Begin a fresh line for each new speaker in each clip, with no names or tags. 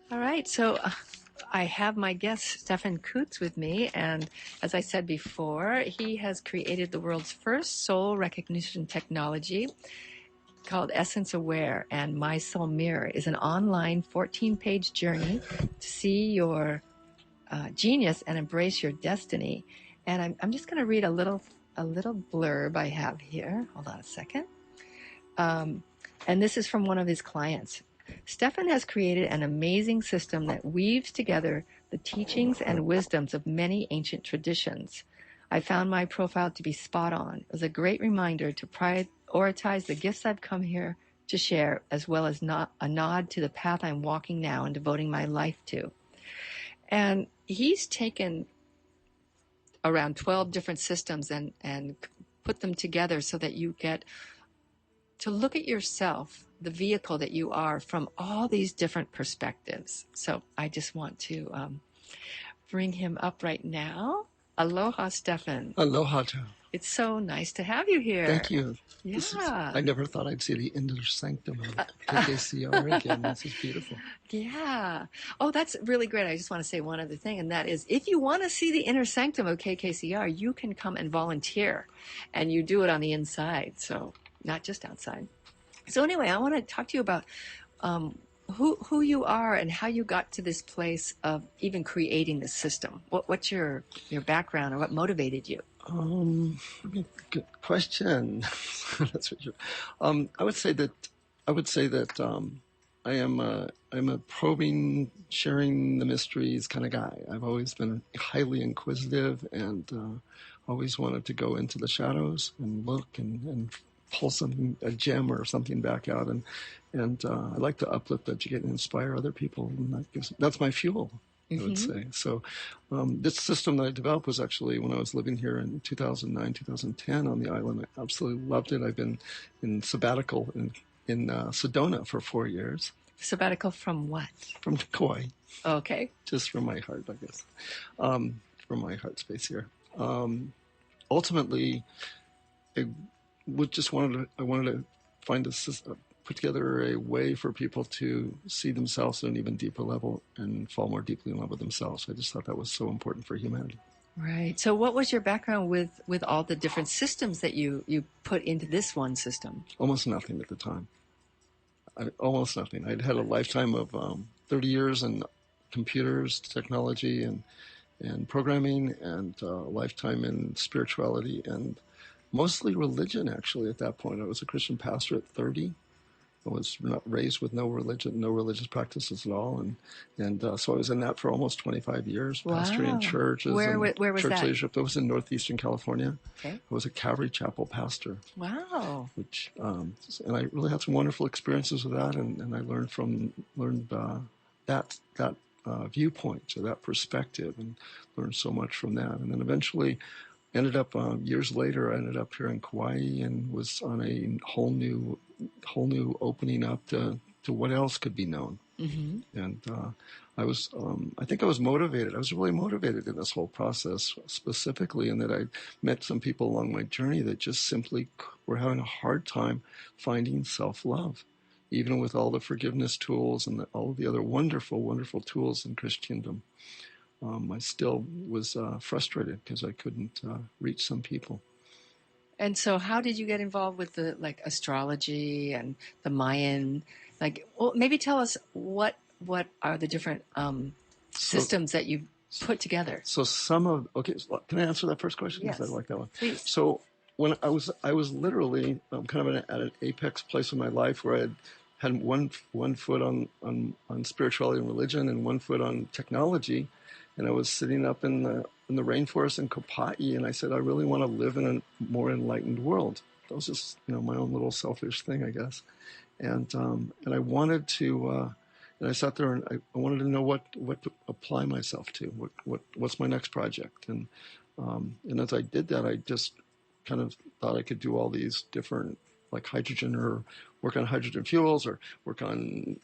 All right. So I have my guest, Stephan Coutts, with me. And as I said before, he has created the world's first soul recognition technology called Essence Aware. And My Soul Mirror is an online 14-page journey to see your genius and embrace your destiny. And I'm just going to read a little blurb I have here. Hold on a second. And this is from one of his clients. Stephan has created an amazing system that weaves together the teachings and wisdoms of many ancient traditions. I found my profile to be spot on. It was a great reminder to prioritize the gifts I've come here to share, as well as a nod to the path I'm walking now and devoting my life to. And he's taken around 12 different systems and put them together so that you get to look at yourself, the vehicle that you are, from all these different perspectives. So I just want to bring him up right now. Aloha, Stephan.
Aloha, Joe.
It's so nice to have you here.
Thank you.
Yeah.
I never thought I'd see the inner sanctum of KKCR again. This is beautiful.
Yeah. Oh, that's really great. I just want to say one other thing, and that is, if you want to see the inner sanctum of KKCR, you can come and volunteer, and you do it on the inside, so not just outside. So anyway, I want to talk to you about who you are and how you got to this place of even creating this system. What's your background, or what motivated you?
Good question. That's what I would say that I'm a probing, sharing the mysteries kind of guy. I've always been highly inquisitive and always wanted to go into the shadows and look and pull a gem or something back out, and I like to uplift, educate, and inspire other people, and that's my fuel. I would say. So this system that I developed was actually when I was living here in 2009, 2010 on the island. I absolutely loved it. I've been in sabbatical in Sedona for 4 years.
Sabbatical from what?
From Kauai.
Okay.
Just from my heart, I guess. From my heart space here. Ultimately, I wanted to find a system, put together a way for people to see themselves at an even deeper level and fall more deeply in love with themselves. I just thought that was so important for humanity.
Right. So what was your background with all the different systems that you put into this one system?
Almost nothing at the time. Almost nothing. I'd had a lifetime of 30 years in computers, technology, and programming, and a lifetime in spirituality and mostly religion, actually, at that point. I was a Christian pastor at 30. I was not raised with no religion, no religious practices at all, and so I was in that for almost 25 years, pastoring churches.
Where was
church
that?
leadership. That was in northeastern California.
Okay.
I was a Calvary Chapel pastor.
Wow.
Which and I really had some wonderful experiences with that, and I learned that viewpoint, so that perspective, and learned so much from that, and then eventually. Ended up years later. I ended up here in Kauai and was on a whole new opening up to what else could be known. Mm-hmm. And I think I was motivated. I was really motivated in this whole process, specifically in that I met some people along my journey that just simply were having a hard time finding self-love, even with all the forgiveness tools and all of the other wonderful, wonderful tools in Christendom. I still was frustrated because I couldn't reach some people.
And so how did you get involved with the astrology and the Mayan? Maybe tell us what are the different systems that you put together? So
can I answer that first question?
Yes.
I like that one.
Please.
So when I was literally kind of at an apex place in my life where I had one foot on spirituality and religion and one foot on technology. And I was sitting up in the rainforest in Kauai, and I said, I really want to live in a more enlightened world. That was just, my own little selfish thing, I guess. And I wanted to, and I sat there and I wanted to know what to apply myself to. What's my next project? And as I did that, I just kind of thought I could do all these different, like hydrogen, or work on hydrogen fuels, or work on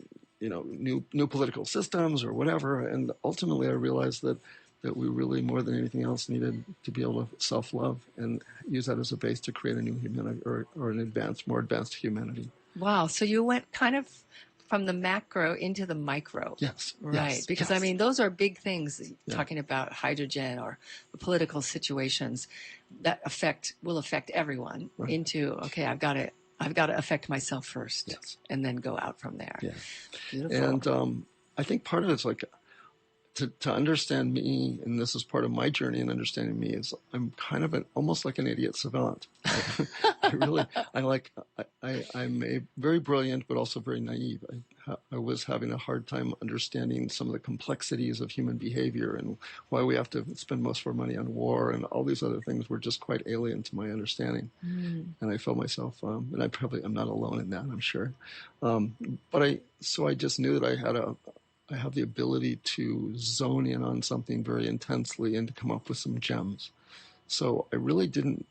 new political systems or whatever. And ultimately I realized that we really, more than anything else, needed to be able to self-love and use that as a base to create a new humanity or an more advanced humanity.
Wow. So you went kind of from the macro into the micro.
Yes.
Right.
Yes,
because
yes.
I mean, those are big things, talking about hydrogen or the political situations that will affect everyone into, okay, I've got to affect myself first and then go out from there.
Yeah.
Beautiful.
And I think part of it's like, to understand me, and this is part of my journey in understanding me, is I'm kind of almost like an idiot savant. I'm very brilliant, but also very naive. I was having a hard time understanding some of the complexities of human behavior and why we have to spend most of our money on war, and all these other things were just quite alien to my understanding. And I felt myself, and I'm not alone in that, I'm sure. But I just knew that I have the ability to zone in on something very intensely and to come up with some gems. So I really didn't,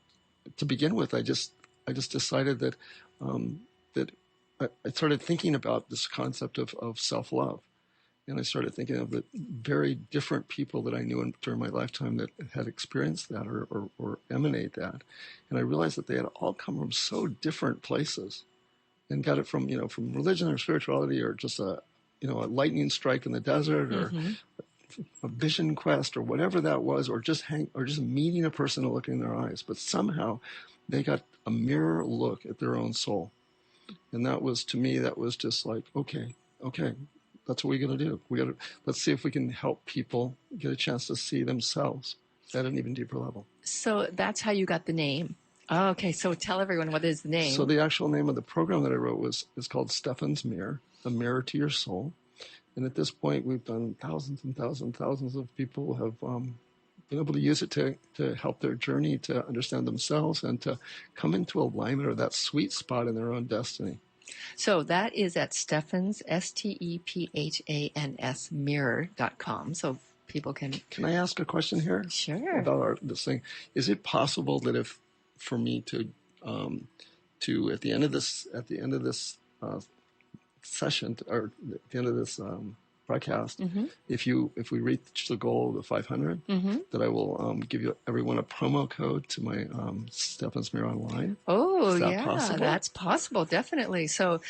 to begin with, I just decided that I started thinking about this concept of self-love. And I started thinking of the very different people that I knew during my lifetime that had experienced that or emanate that. And I realized that they had all come from so different places and got it from religion or spirituality or just a lightning strike in the desert or a vision quest or whatever that was, or just meeting a person and looking in their eyes. But somehow they got a mirror look at their own soul. And that was, to me, that was just like, okay, that's what we got to do. Let's see if we can help people get a chance to see themselves at an even deeper level.
So that's how you got the name. Oh, okay. So tell everyone, what is the name?
So the actual name of the program that I wrote is called Stephan's Mirror, a mirror to your soul. And at this point, we've done thousands and thousands and thousands of people have been able to use it to help their journey to understand themselves and to come into alignment or that sweet spot in their own destiny.
So that is at Stephan's, STEPHANS mirror.com. So people can...
Can I ask a question here?
Sure.
About this thing. Is it possible that for me to at the end of this session, or at the end of this broadcast, if we reach the goal of the 500, that I will give everyone a promo code to my Stephan's Mirror Online.
Oh,
Possible?
That's possible, definitely. So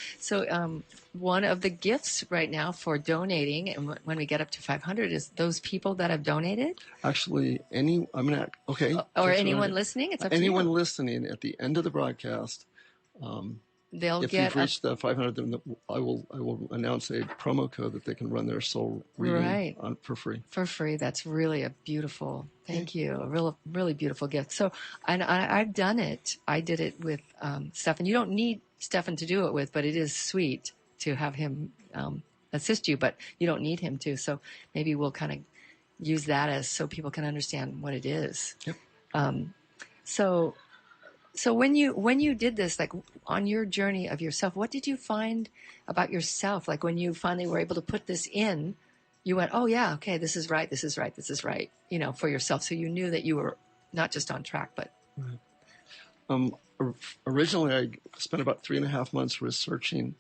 one of the gifts right now for donating, and when we get up to 500, is those people that have donated.
Actually,
or anyone listening. It's up to you.
Anyone listening at the end of the broadcast. If you've reached the 500, then I will announce a promo code that they can run their soul reading on for free.
For free. That's really a beautiful, thank you, a really beautiful gift. So, and I've done it. I did it with Stephan. You don't need Stephan to do it with, but it is sweet to have him assist you, but you don't need him to. So maybe we'll kind of use that as so people can understand what it is.
Yep.
So when you did this, like on your journey of yourself, what did you find about yourself? Like when you finally were able to put this in, you went, oh yeah, okay, this is right, for yourself. So you knew that you were not just on track, but.
Right. Originally, I spent about 3.5 months researching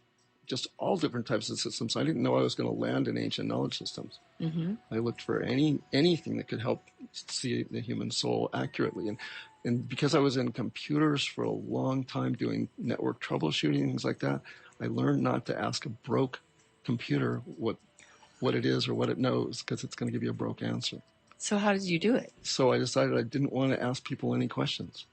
just all different types of systems. I didn't know I was going to land in ancient knowledge systems. I looked for anything that could help see the human soul accurately. And because I was in computers for a long time doing network troubleshooting, things like that, I learned not to ask a broke computer what it is or what it knows, because it's going to give you a broke answer.
So how did you do it?
So I decided I didn't want to ask people any questions.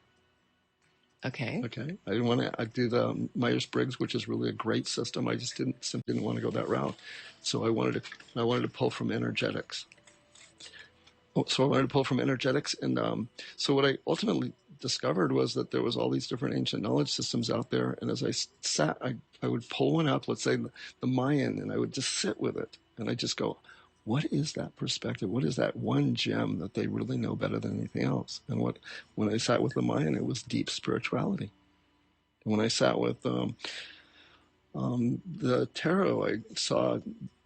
Okay.
I didn't want to do the Myers-Briggs, which is really a great system. I just simply didn't want to go that route. So I wanted to pull from energetics. And so what I ultimately discovered was that there was all these different ancient knowledge systems out there. And as I sat, I would pull one up, let's say the Mayan, and I would just sit with it. And I just go, what is that perspective? What is that one gem that they really know better than anything else? And when I sat with the Mayan, it was deep spirituality. And when I sat with the tarot, I saw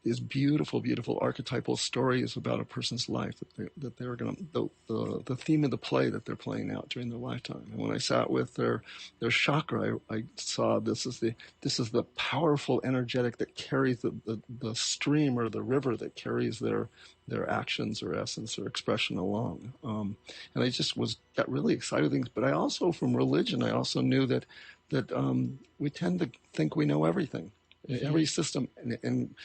these beautiful, beautiful archetypal stories about a person's life that they're going to, the theme of the play that they're playing out during their lifetime. And when I sat with their chakra, I saw this is the powerful energetic that carries the stream or the river that carries their actions or essence or expression along. And I just got really excited with things. But I also, from religion, I also knew that we tend to think we know everything. Every system, and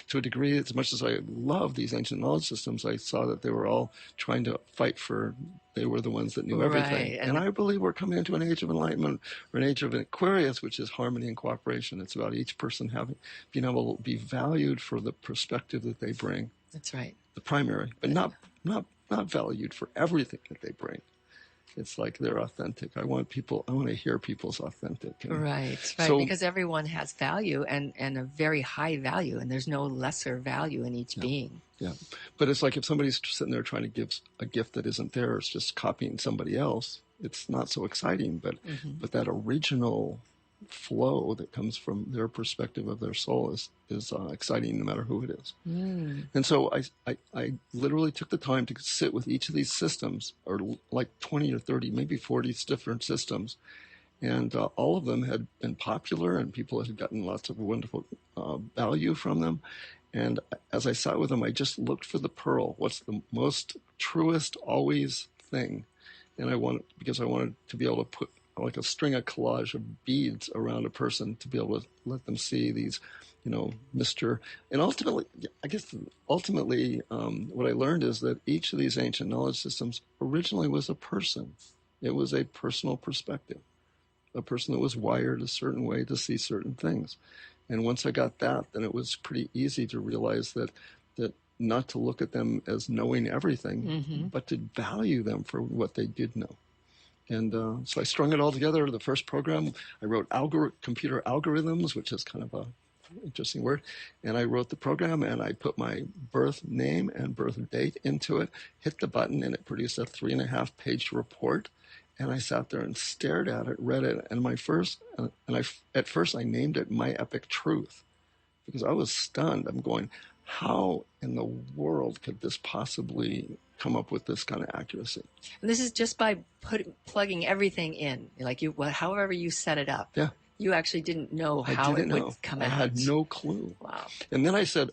to a degree, as much as I love these ancient knowledge systems, I saw that they were all trying to fight for, they were the ones that knew everything.
Right.
And I believe we're coming into an age of enlightenment, or an age of Aquarius, which is harmony and cooperation. It's about each person being able to be valued for the perspective that they bring.
That's right.
The primary, but not valued for everything that they bring. It's like they're authentic. I want to hear people's authentic.
Right. So, because everyone has value and a very high value, and there's no lesser value in each being.
Yeah. But it's like if somebody's sitting there trying to give a gift that isn't theirs, just copying somebody else, it's not so exciting. But that original flow that comes from their perspective of their soul is exciting no matter who it is. And so I literally took the time to sit with each of these systems, or like 20 or 30, maybe 40 different systems. And all of them had been popular, and people had gotten lots of wonderful value from them. And as I sat with them, I just looked for the pearl. What's the most truest always thing? And because I wanted to be able to put like a string of collage of beads around a person to be able to let them see these, Mr. And ultimately, what I learned is that each of these ancient knowledge systems originally was a person. It was a personal perspective, a person that was wired a certain way to see certain things. And once I got that, then it was pretty easy to realize that not to look at them as knowing everything, but to value them for what they did know. And so I strung it all together. The first program, I wrote computer algorithms, which is kind of a interesting word. And I wrote the program, and I put my birth name and birth date into it, hit the button, and it produced a 3.5-page report. And I sat there and stared at it, read it. And at first I named it My Epic Truth, because I was stunned. I'm going, how in the world could this possibly come up with this kind of accuracy?
And this is just by plugging everything in, like however you set it up.
Yeah.
You actually didn't know how it would come out.
I had no clue.
Wow.
And then I said,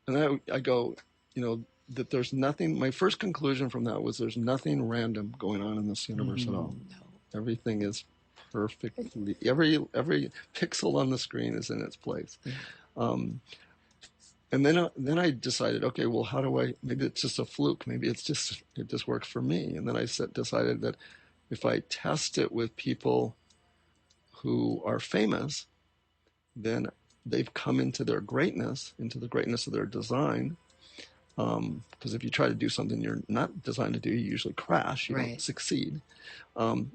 I go, that there's nothing. My first conclusion from that was there's nothing random going on in this universe at all.
No.
Everything is perfectly. Every pixel on the screen is in its place. And then I decided, okay, well, how do maybe it's just a fluke. Maybe it just works for me. And then I decided that if I test it with people who are famous, then they've come into their greatness, into the greatness of their design. Because if you try to do something you're not designed to do, you usually crash. You don't succeed.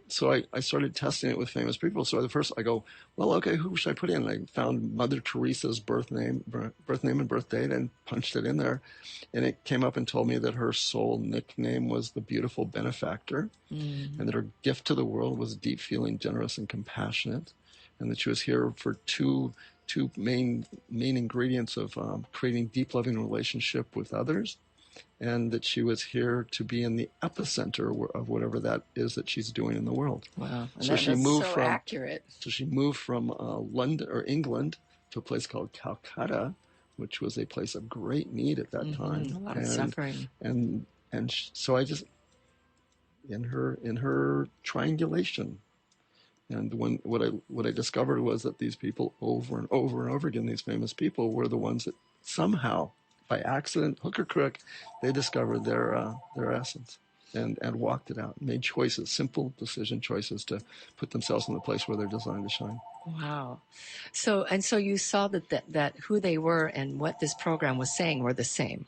So I started testing it with famous people. So at first I go, well, okay, who should I put in? I found Mother Teresa's birth name and birth date, and punched it in there. And it came up and told me that her soul nickname was the Beautiful Benefactor, and that her gift to the world was deep feeling, generous, and compassionate, and that she was here for two main ingredients of creating deep, loving relationship with others, and that she was here to be in the epicenter of whatever that is that she's doing in the world.
Wow. And
so she moved
so accurate.
So she moved from London or England to a place called Calcutta, which was a place of great need at that time.
A lot of suffering.
So I just, in her triangulation. And what I discovered was that these people over and over and over again, these famous people, were the ones that somehow, by accident, hook or crook, they discovered their essence and walked it out, made choices, simple decision choices to put themselves in the place where they're designed to shine.
Wow. So you saw that who they were and what this program was saying were the same.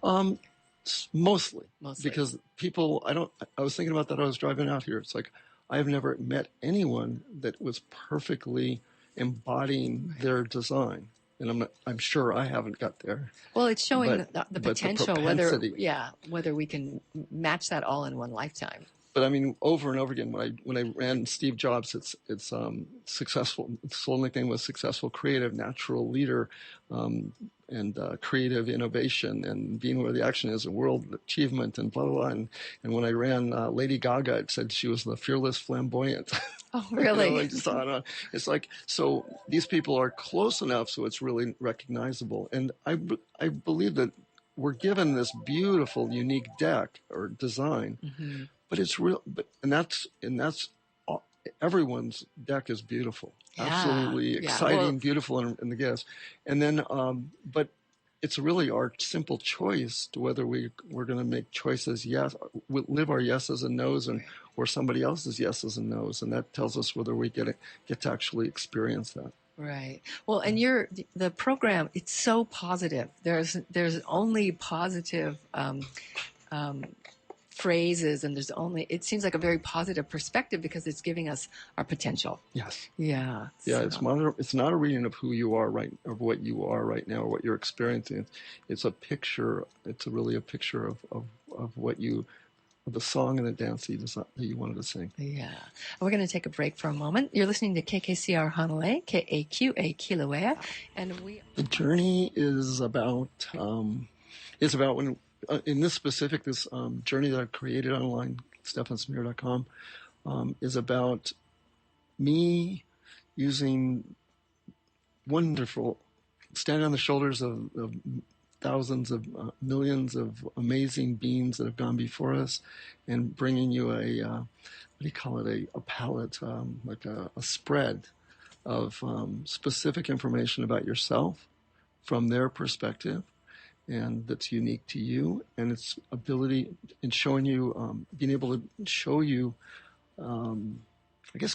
Mostly. Because people, I was thinking about that. I was driving out here. It's like, I've never met anyone that was perfectly embodying their design, and I'm sure I haven't got there.
Well, it's showing the potential,
the
whether we can match that all in one lifetime.
But I mean, over and over again, when I ran Steve Jobs, it's successful. Soul nickname was successful, creative, natural leader, and creative innovation, and being where the action is, and world achievement, and blah, blah, blah. And when I ran Lady Gaga, it said she was the fearless flamboyant.
Oh, really?
It's like, so these people are close enough so it's really recognizable. And I believe that we're given this beautiful, unique deck or design, but it's real. And that's everyone's deck is beautiful. absolutely exciting, beautiful in the gifts. And then, but it's really our simple choice to whether we're going to make choices, live our yeses and nos, or somebody else's yeses and nos. And that tells us whether we get to actually experience that.
Right. Well, and the program, it's so positive. There's only positive phrases, and it seems like a very positive perspective because it's giving us our potential.
Yes.
Yeah.
Yeah. So. It's not a reading of who you are of what you are right now, or what you're experiencing. It's a picture. It's really a picture of what the song and the dance that you wanted to sing.
Yeah. We're going to take a break for a moment. You're listening to KKCR Hanalei, KAQA Kilauea, and
the journey is about when. In this specific, journey that I've created online, stephansmear.com, is about me using standing on the shoulders of thousands of millions of amazing beings that have gone before us, and bringing you a palette, like a spread of specific information about yourself from their perspective, and that's unique to you, and its ability in showing you, being able to show you,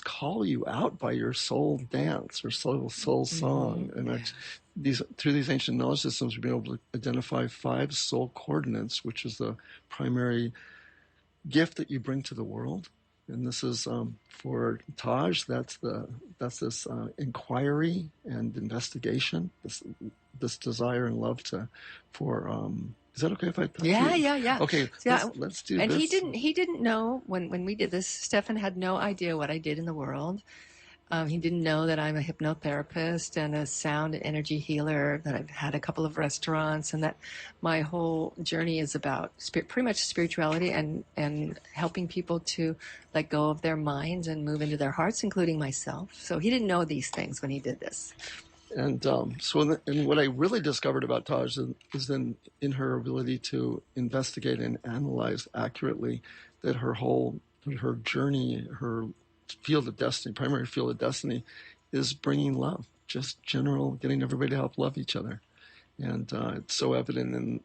call you out by your soul dance or soul song. Mm-hmm. And through these ancient knowledge systems, we've been able to identify 5 soul coordinates, which is the primary gift that you bring to the world. And this is for Taj. That's this inquiry and investigation. This desire and love for. Is that okay if I?
Yeah.
Okay. Yeah. Let's do
and
this.
And he didn't know when we did this. Stephan had no idea what I did in the world. He didn't know that I'm a hypnotherapist and a sound and energy healer, that I've had a couple of restaurants, and that my whole journey is about pretty much spirituality and helping people to let go of their minds and move into their hearts, including myself. So he didn't know these things when he did this.
And and what I really discovered about Taj is in her ability to investigate and analyze accurately, that her journey, her field of destiny, primary field of destiny, is bringing love, just getting everybody to help love each other. And it's so evident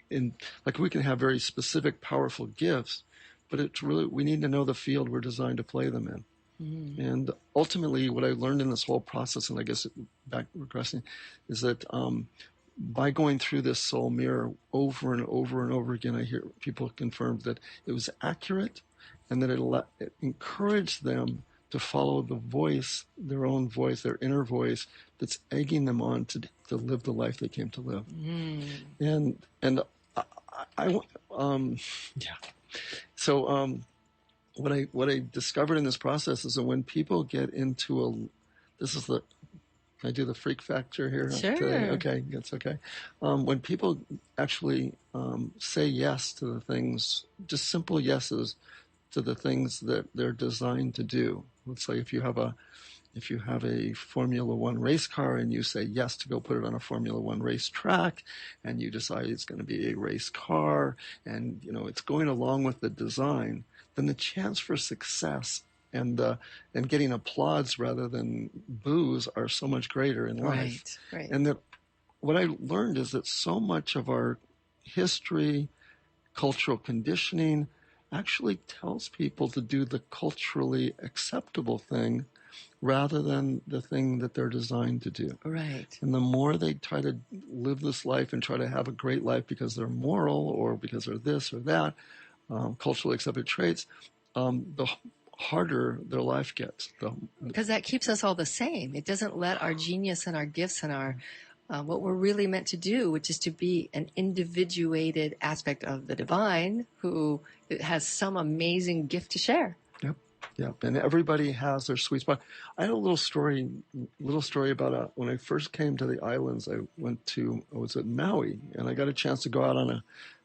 in like, we can have very specific, powerful gifts, but it's really, we need to know the field we're designed to play them in. Mm-hmm. And ultimately, what I learned in this whole process, and I guess back regressing, is that by going through this soul mirror over and over and over again, I hear people confirm that it was accurate, and that it encouraged them to follow the voice, their own voice, their inner voice, that's egging them on to live the life they came to live. Mm. And So what I discovered in this process is that when people get into can I do the freak factor here?
Sure.
Today? Okay, that's okay. When people actually say yes to the things, just simple yeses to the things that they're designed to do. Let's say if you have a Formula One race car and you say yes to go put it on a Formula One race track, and you decide it's going to be a race car, and it's going along with the design, then the chance for success and getting applause rather than boos are so much greater in life.
Right.
And that what I learned is that so much of our history, cultural conditioning, actually tells people to do the culturally acceptable thing rather than the thing that they're designed to do.
Right.
And the more they try to live this life and try to have a great life because they're moral or because they're this or that, culturally accepted traits, the harder their life gets.
Because that keeps us all the same. It doesn't let our genius and our gifts and our what we're really meant to do, which is to be an individuated aspect of the divine who has some amazing gift to share.
Yep. And everybody has their sweet spot. I had a little story about when I first came to the islands. I was at Maui, and I got a chance to go out on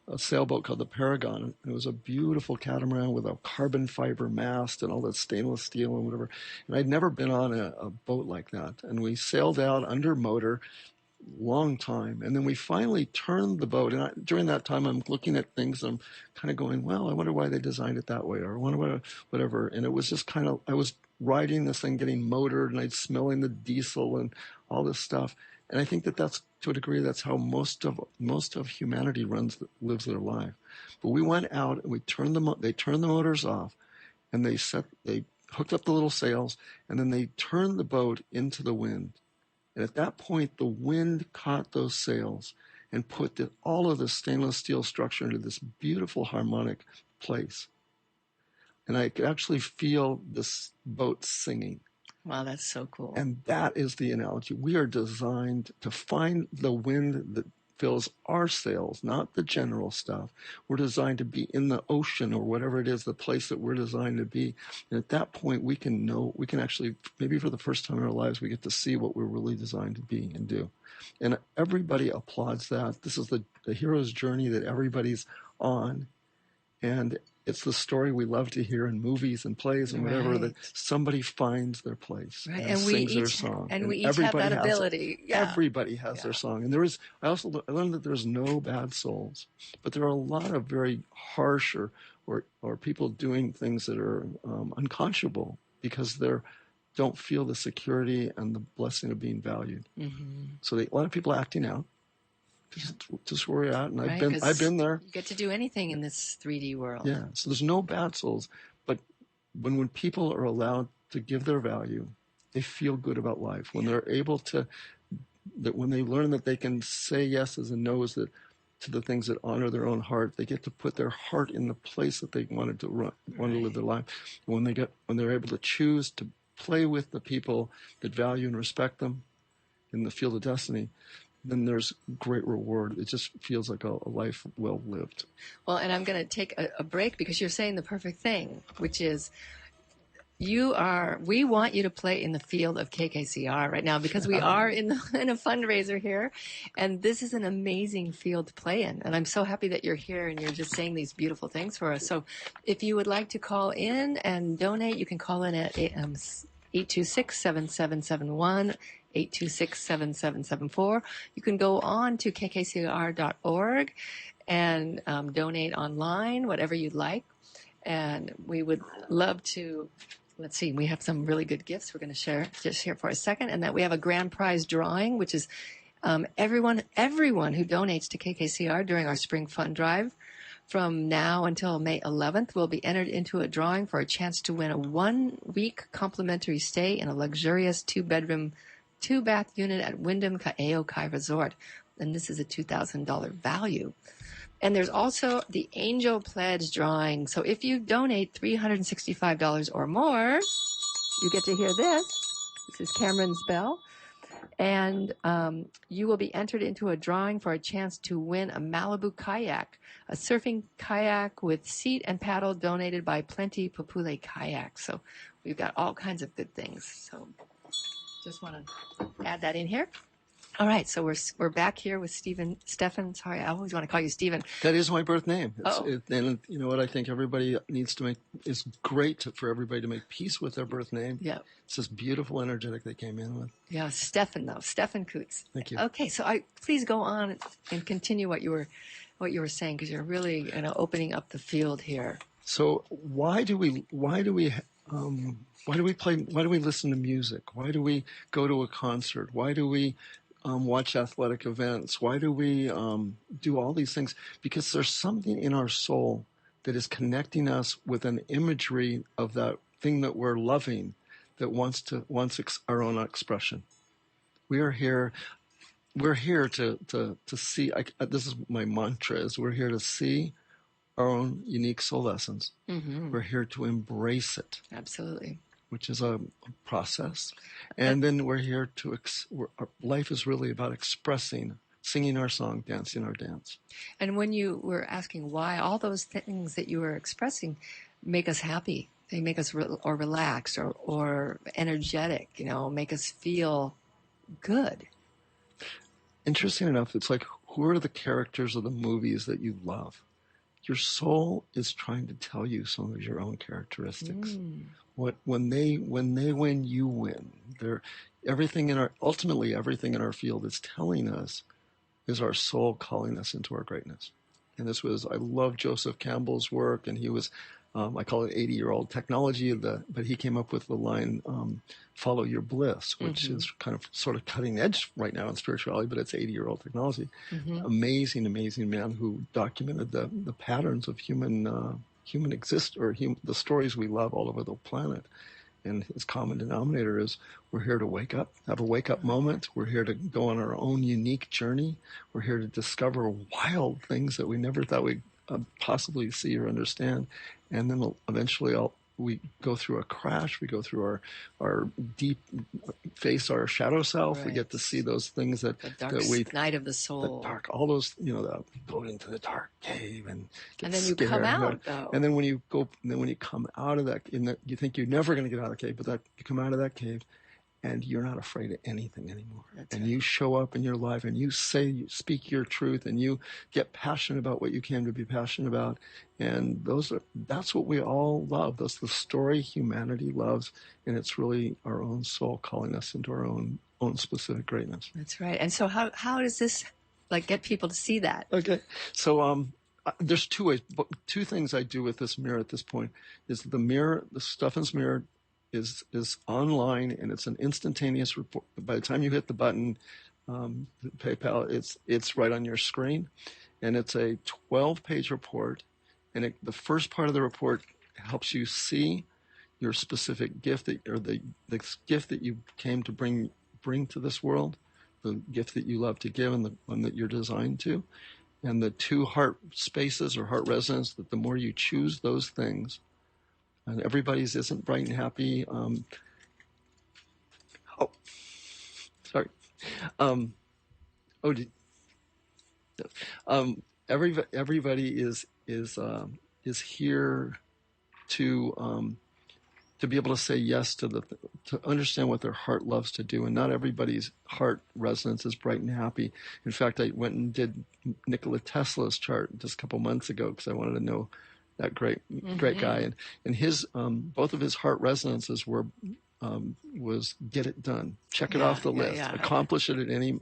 a sailboat called the Paragon. And it was a beautiful catamaran with a carbon fiber mast and all that stainless steel and whatever. And I'd never been on a boat like that. And we sailed out under motor, long time. And then we finally turned the boat. And during that time, I'm looking at things. And I'm kind of going, well, I wonder why they designed it that way, or I wonder whatever. And it was just kind of, I was riding this thing, getting motored, and I'd smelling the diesel and all this stuff. And I think that that's, to a degree, that's how most of humanity lives their life. But we went out and they turned the motors off, and they hooked up the little sails, and then they turned the boat into the wind. And at that point, the wind caught those sails and put all of the stainless steel structure into this beautiful harmonic place. And I could actually feel this boat singing.
Wow, that's so cool.
And that is the analogy. We are designed to find the wind that fills our sails, not the general stuff. We're designed to be in the ocean or whatever it is, the place that we're designed to be. And at that point, we can actually, maybe for the first time in our lives, we get to see what we're really designed to be and do. And everybody applauds that. This is the hero's journey that everybody's on. And it's the story we love to hear in movies and plays and whatever, that somebody finds their place and sings their song.
And we each have that ability. Yeah.
Everybody has their song. And I learned that there's no bad souls, but there are a lot of very harsh or people doing things that are unconscionable because they don't feel the security and the blessing of being valued. Mm-hmm. So a lot of people acting out. Just where we're at, and I've been there.
You get to do anything in this 3D world.
Yeah, so there's no bad souls, but when people are allowed to give their value, they feel good about life. When they're able to, when they learn that they can say yeses and nos to the things that honor their own heart, they get to put their heart in the place that they want to live their life. When they're able to choose to play with the people that value and respect them in the field of destiny, then there's great reward. It just feels like a life well lived.
Well, and I'm going to take a break because you're saying the perfect thing, which is we want you to play in the field of KKCR right now because we are in a fundraiser here, and this is an amazing field to play in. And I'm so happy that you're here and you're just saying these beautiful things for us. So if you would like to call in and donate, you can call in at 826-7771, 826-7774. You can go on to kkcr.org and donate online, whatever you'd like. And we would love to, let's see, we have some really good gifts we're going to share just here for a second. And that we have a grand prize drawing, which is everyone who donates to KKCR during our spring fund drive from now until May 11th will be entered into a drawing for a chance to win a 1-week complimentary stay in a luxurious 2-bath unit at Wyndham Ka'eo Kai Resort. And this is a $2,000 value. And there's also the Angel Pledge drawing. So if you donate $365 or more, you get to hear this. This is Cameron's bell. And you will be entered into a drawing for a chance to win a Malibu kayak, a surfing kayak with seat and paddle donated by Plenty Popule Kayaks. So we've got all kinds of good things. So just want to add that in here. All right, so we're back here with Stephan. Sorry, I always want to call you Stephan.
That is my birth name.
And
you know what? I think everybody needs to make. It's great for everybody to make peace with their birth name.
Yeah,
it's this beautiful, energetic they came in with.
Yeah, Stephan Coutts.
Thank you.
Okay, so please go on and continue what you were saying because you're really opening up the field here.
So why do we listen to music? Why do we go to a concert? Why do we watch athletic events? Why do we do all these things? Because there's something in our soul that is connecting us with an imagery of that thing that we're loving that wants our own expression. We're here to see. This is my mantra: is we're here to see our own unique soul essence. Mm-hmm. We're here to embrace it.
Absolutely.
Which is a process. And then we're here our life is really about expressing, singing our song, dancing our dance.
And when you were asking why, all those things that you were expressing make us happy. They make us relaxed or energetic, make us feel good.
Interesting enough, it's like, who are the characters of the movies that you love? Your soul is trying to tell you some of your own characteristics. When they win, you win. ultimately everything in our field is telling us is our soul calling us into our greatness. And I love Joseph Campbell's work, and he was, I call it 80-year-old technology, but he came up with the line, follow your bliss, which is kind of sort of cutting edge right now in spirituality, but it's 80-year-old technology. Amazing, amazing man who documented the patterns of the stories we love all over the planet. And his common denominator is we're here to wake up, have a wake-up moment. We're here to go on our own unique journey. We're here to discover wild things that we never thought we'd possibly see or understand. And then eventually we go through a crash. We go through our deep, face our shadow self. Right. We get to see those things the dark
night of the soul.
All those, go into the dark cave and
then you come out, though.
And then when you come out of that, you think you're never going to get out of the cave, but you come out of that cave, and you're not afraid of anything anymore. That's right. You show up in your life, and you speak your truth, and you get passionate about what you came to be passionate about. And that's what we all love. That's the story humanity loves, and it's really our own soul calling us into our own specific greatness.
That's right. And so how does this get people to see that?
Okay. So there's two ways. Two things I do with this mirror at this point is the mirror, the Stephan's mirror, is online, and it's an instantaneous report. By the time you hit the button, PayPal, it's right on your screen, and it's a 12-page report. And the first part of the report helps you see your specific gift the gift that you came to bring to this world, the gift that you love to give, and the one that you're designed to, and the two heart spaces or heart resonance. That the more you choose those things. And everybody's isn't bright and happy. Everybody is here to be able to say yes to understand what their heart loves to do, and not everybody's heart resonance is bright and happy. In fact, I went and did Nikola Tesla's chart just a couple months ago because I wanted to know. That great guy, and his both of his heart resonances was get it done, check it off the list, accomplish it at any,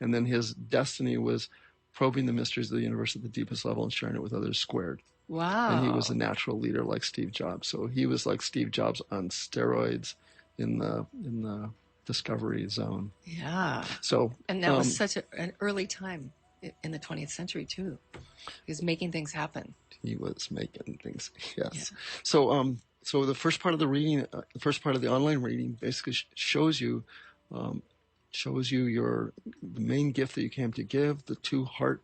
and then his destiny was probing the mysteries of the universe at the deepest level and sharing it with others squared.
Wow!
And he was a natural leader like Steve Jobs, so he was like Steve Jobs on steroids in the discovery zone.
Yeah.
So
and that was such an early time in the 20th century too. He was making things happen.
He was making things, yes. Yeah. So the first part of the reading, the first part of the online reading, basically shows you the main gift that you came to give, the two heart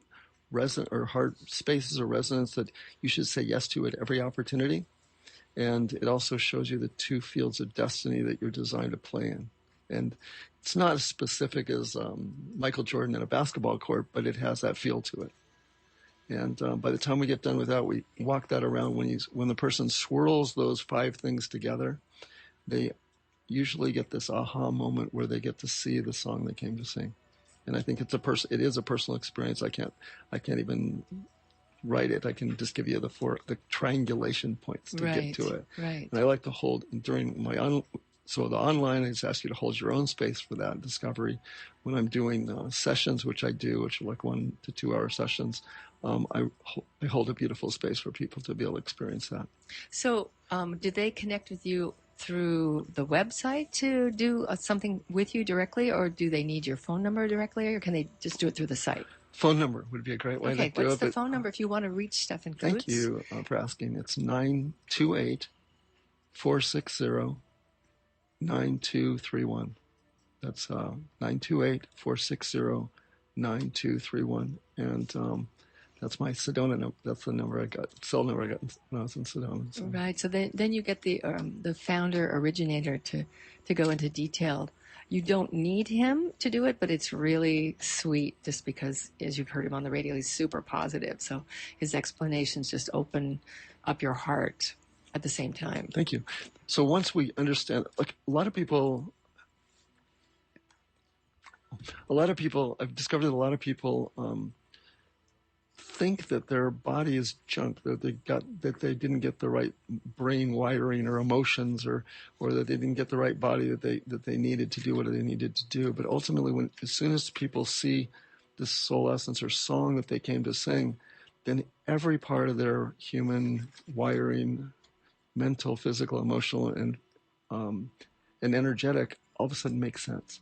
spaces or resonance that you should say yes to at every opportunity, and it also shows you the two fields of destiny that you're designed to play in. And it's not as specific as Michael Jordan at a basketball court, but it has that feel to it. And by the time we get done with that, we walk that around. When the person swirls those 5 things together, they usually get this aha moment where they get to see the song they came to sing. And I think it is a personal experience. I can't even write it. I can just give you the triangulation points to get to it.
Right.
And I like to hold during my so the online, I just ask you to hold your own space for that discovery. When I'm doing sessions, which I do, which are like 1 to 2 hour sessions, I hold a beautiful space for people to be able to experience that.
So did they connect with you through the website to do something with you directly, or do they need your phone number directly, or can they just do it through the site?
Phone number would be a great way to do it.
Okay, what's the phone number if you want to reach Stephan Coutts?
Thank you for asking. It's 928-460-9231. That's 928-460-9231. And that's my Sedona number. That's the number I got, cell number I got when I was in Sedona. So.
Right. So then you get the founder originator to go into detail. You don't need him to do it, but it's really sweet just because, as you've heard him on the radio, he's super positive. So his explanations just open up your heart at the same time.
Thank you. So once we understand, like a lot of people, I've discovered that a lot of people think that their body is junk, that they didn't get the right brain wiring or emotions, or that they didn't get the right body that they needed to do what they needed to do. But ultimately, as soon as people see this soul essence or song that they came to sing, then every part of their human wiring, mental, physical, emotional, and energetic, all of a sudden makes sense.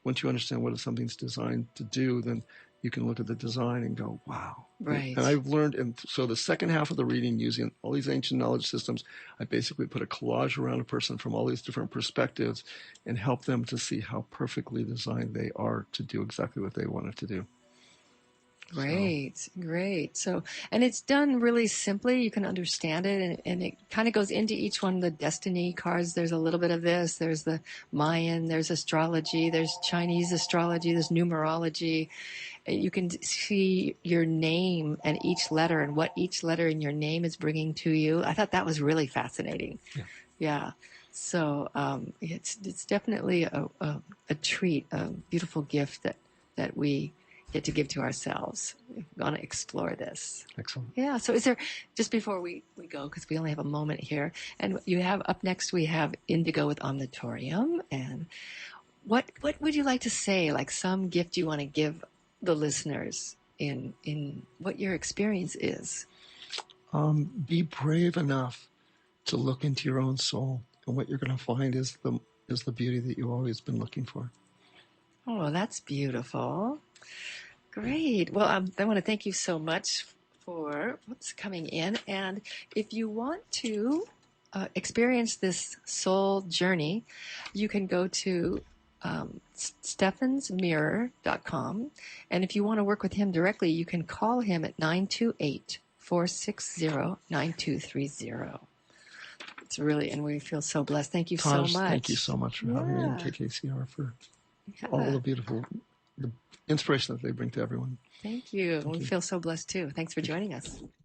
Once you understand what something's designed to do, then you can look at the design and go, wow.
Right.
And I've learned, and so the second half of the reading, using all these ancient knowledge systems, I basically put a collage around a person from all these different perspectives and help them to see how perfectly designed they are to do exactly what they wanted to do.
Great. So, and it's done really simply. You can understand it, and it kind of goes into each one of the destiny cards. There's a little bit of this. There's the Mayan. There's astrology. There's Chinese astrology. There's numerology. You can see your name and each letter and what each letter in your name is bringing to you. I thought that was really fascinating. Yeah. So it's definitely a treat, a beautiful gift that we get to give to ourselves. We're going to explore this.
Excellent.
Yeah. So is there, just before we go, because we only have a moment here, and you have up next, we have Indigo with Omnitorium. And what would you like to say, like some gift you want to give the listeners in what your experience is?
Be brave enough to look into your own soul, and what you're going to find is the beauty that you've always been looking for.
Oh, that's beautiful. Great. Well, I want to thank you so much for what's coming in. And if you want to experience this soul journey, you can go to stephansmirror.com. And if you want to work with him directly, you can call him at 928-460-9230. It's really, and we feel so blessed. Thank you so much.
Thank you so much for having me, and KKCR for all the beautiful the inspiration that they bring to everyone.
Thank you. We feel so blessed too. Thanks for joining us.